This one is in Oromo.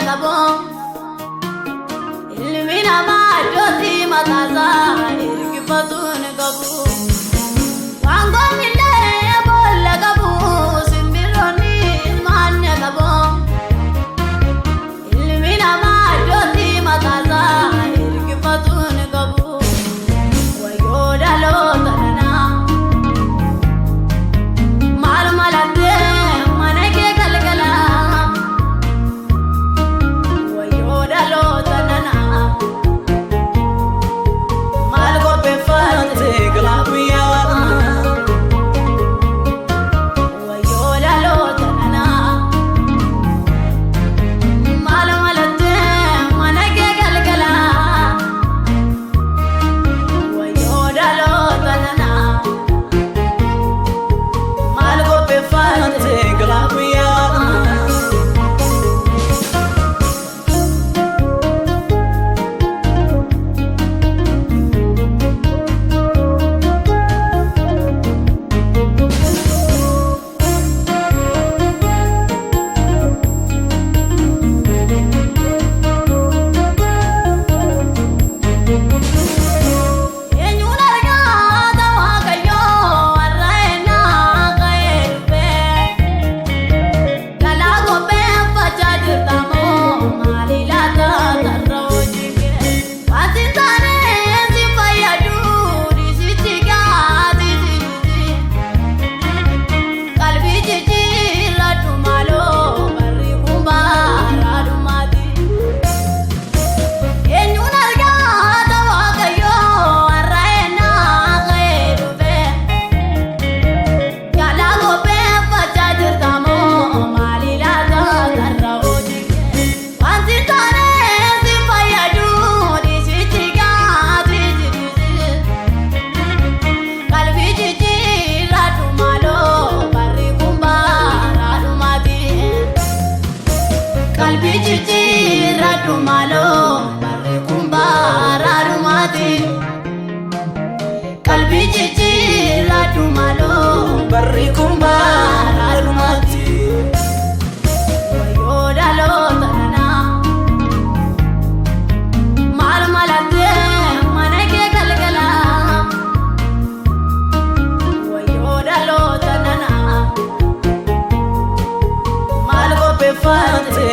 gabo ilmina ma joti mataza irkifatun gabu wango minde bolla gabu simbironi manya gabo ilmina ma joti mataza irkifatun gabu wayo dalo tanana mal malate manake galgala wayo dalo tanana mal go pe fate glabuya wayo dalo tanana mal malate manake galgala wayo dalo tanana mal go pe fate glabuya Kalbi jijjiirra dhumaaloo barri kun baara dhumaati wayyoo dhaloo tanana maal malattee mana kee galgala wayyoo dhaloo tanana maal qopheeffatte